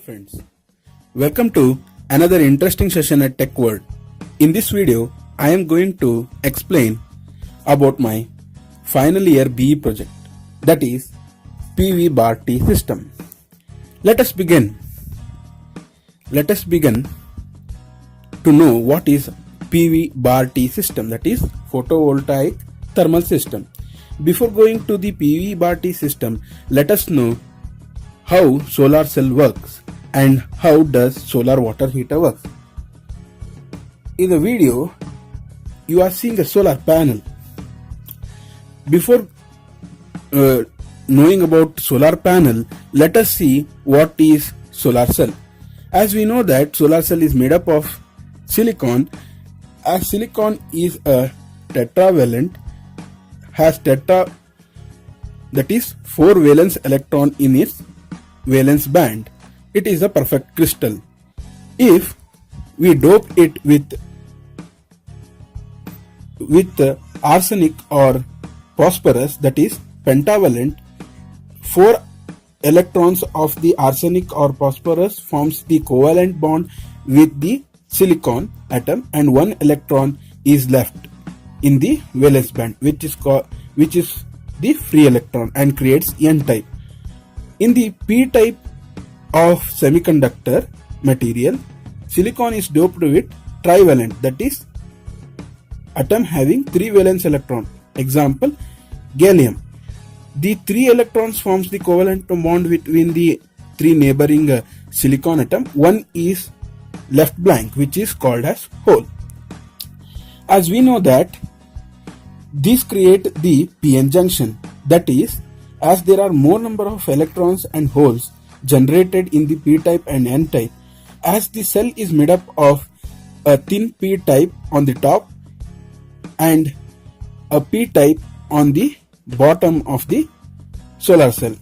friends. Welcome to another interesting session at Tech World. In this video, I am going to explain about my final year BE project, that is PV bar T system. Let us begin. Let us begin to know what is PV bar T system, that is photovoltaic thermal system. Before going to the PV bar T system, let us know how solar cell works and how does solar water heater works. In the video, you are seeing a solar panel. Before knowing about solar panel, let us see what is solar cell. As we know that solar cell is made up of silicon, as silicon is a tetravalent, has that is 4 valence electron in its valence band. It is a perfect crystal. If we dope it with arsenic or phosphorus, that is pentavalent, 4 electrons of the arsenic or phosphorus forms the covalent bond with the silicon atom, and 1 electron is left in the valence band, which is the free electron, and creates n-type. In the p-type of semiconductor material, silicon is doped with trivalent, that is atom having 3 valence electron. Example, gallium. The 3 electrons forms the covalent bond between the 3 neighboring silicon atom. 1 is left blank, which is called as hole. As we know that these create the p-n junction, that is, as there are more number of electrons and holes generated in the p-type and n-type, as the cell is made up of a thin p-type on the top and a p-type on the bottom of the solar cell.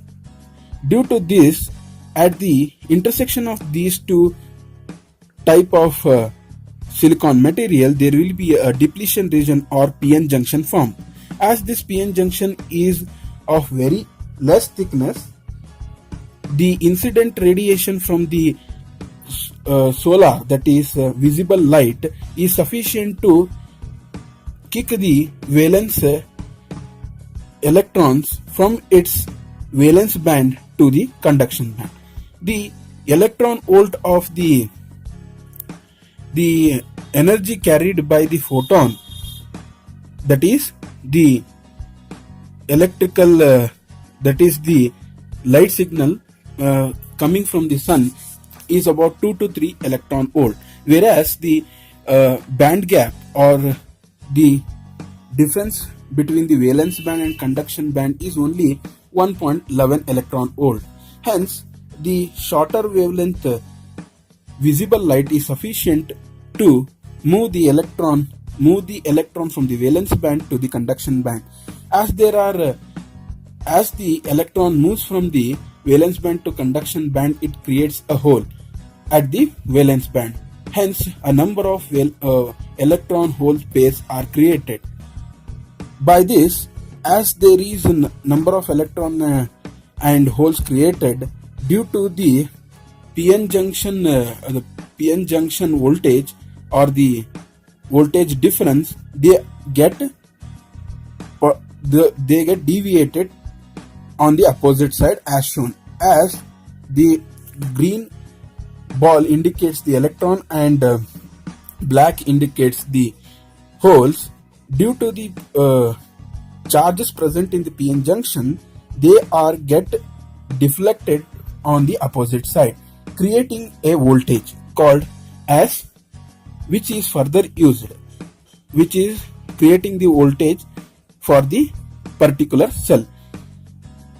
Due to this, at the intersection of these two type of silicon material, there will be a depletion region or p-n junction formed. As this p-n junction is of very less thickness, the incident radiation from the solar, that is visible light, is sufficient to kick the valence electrons from its valence band to the conduction band. The electron volt of the energy carried by the photon, that is the electrical that is the light signal coming from the sun, is about 2 to 3 electron volt, whereas the band gap or the difference between the valence band and conduction band is only 1.11 electron volt. Hence, the shorter wavelength visible light is sufficient to move the electron from the valence band to the conduction band. As the electron moves from the valence band to conduction band, it creates a hole at the valence band. Hence, a number of electron hole pairs are created. By this, as there is a number of electron and holes created, due to the p-n junction voltage or the voltage difference, they get deviated on the opposite side as shown. As the green ball indicates the electron and black indicates the holes, due to the charges present in the p-n junction, they get deflected on the opposite side, creating a voltage called as, which is further used, which is creating the voltage for the particular cell.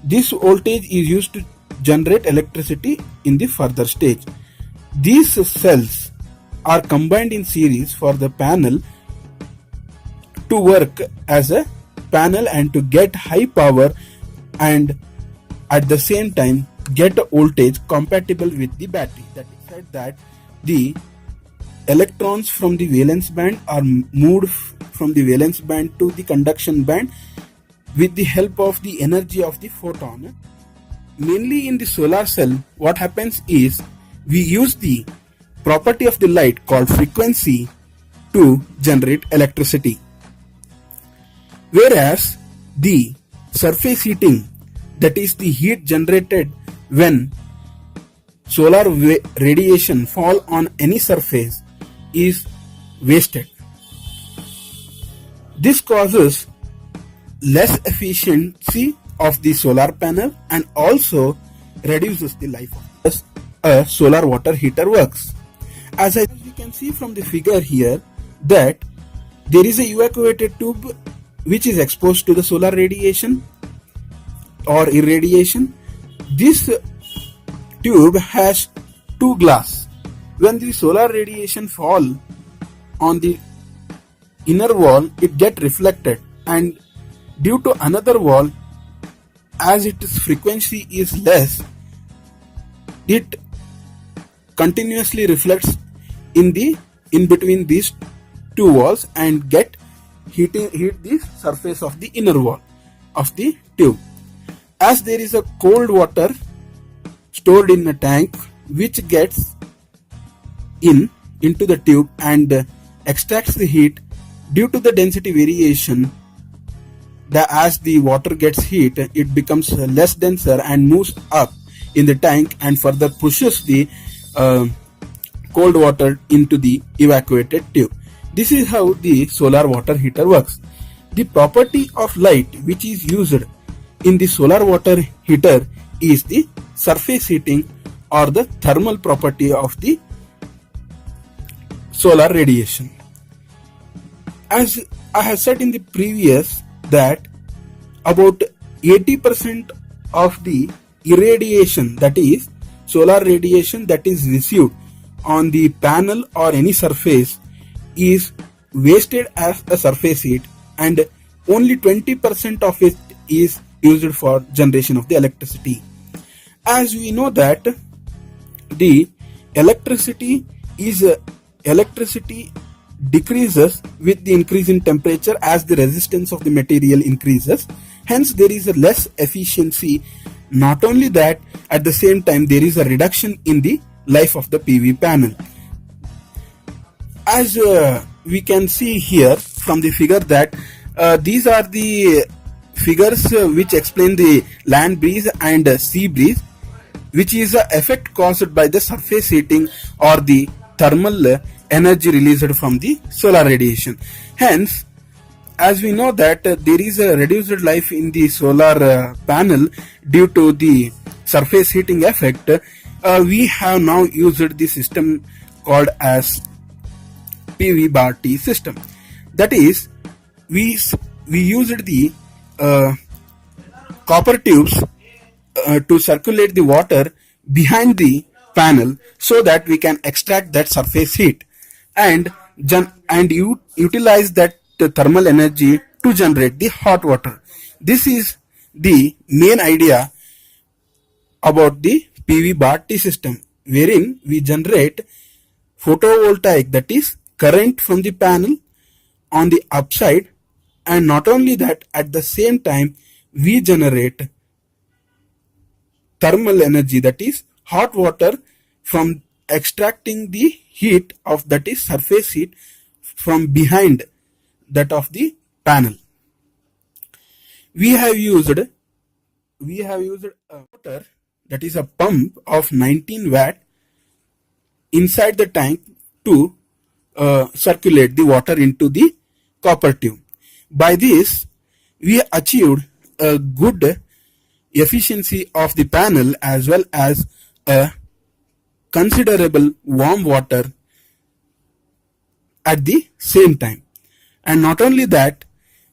This voltage is used to generate electricity in the further stage. These cells are combined in series for the panel to work as a panel and to get high power, and at the same time get a voltage compatible with the battery. That is said that the electrons from the valence band are moved from the valence band to the conduction band with the help of the energy of the photon. Mainly in the solar cell, what happens is we use the property of the light called frequency to generate electricity. Whereas the surface heating, that is the heat generated when solar radiation fall on any surface, is wasted. This causes less efficiency of the solar panel and also reduces the life of a solar water heater works. As we can see from the figure here that there is a evacuated tube which is exposed to the solar radiation or irradiation. This tube has two glass. When the solar radiation fall on the inner wall, it get reflected, and due to another wall, as its frequency is less, it continuously reflects in between these two walls and heat the surface of the inner wall of the tube. As there is a cold water stored in a tank which gets into the tube and extracts the heat, due to the density variation, as the water gets heat, it becomes less denser and moves up in the tank and further pushes the cold water into the evacuated tube. This is how the solar water heater works. The property of light which is used in the solar water heater is the surface heating or the thermal property of the solar radiation. As I have said in the previous that about 80% of the irradiation, that is solar radiation that is received on the panel or any surface, is wasted as a surface heat, and only 20% of it is used for generation of the electricity. As we know that the electricity decreases with the increase in temperature as the resistance of the material increases. Hence there is a less efficiency. Not only that, at the same time there is a reduction in the life of the PV panel. As we can see here from the figure that these are the figures which explain the land breeze and sea breeze, which is an effect caused by the surface heating or the thermal energy released from the solar radiation. Hence, as we know that there is a reduced life in the solar panel due to the surface heating effect, we have now used the system called as PV bar T system. That is, we used the copper tubes to circulate the water behind the panel so that we can extract that surface heat and utilize that thermal energy to generate the hot water. This is the main idea about the PV bar T system, wherein we generate photovoltaic, that is current from the panel on the upside, and not only that, at the same time we generate thermal energy, that is hot water, from extracting the heat of, that is surface heat, from behind that of the panel. We have used a motor, that is a pump of 19 watt inside the tank to circulate the water into the copper tube. By this we achieved a good efficiency of the panel as well as a considerable warm water at the same time. And not only that,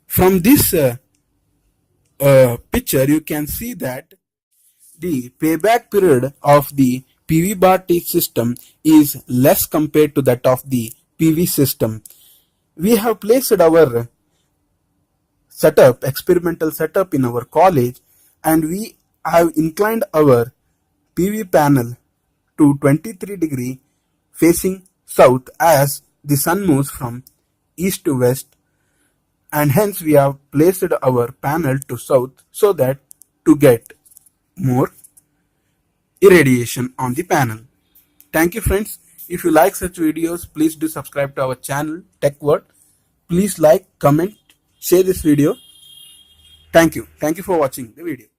from this picture you can see that the payback period of the PV bar T system is less compared to that of the PV system. We have placed our experimental setup in our college, and we have inclined our PV panel to 23° facing south as the sun moves from east to west, and hence we have placed our panel to south so that to get more irradiation on the panel. Thank you, friends. If you like such videos, please do subscribe to our channel Tech World. Please like, comment, share this video. Thank you. Thank you for watching the video.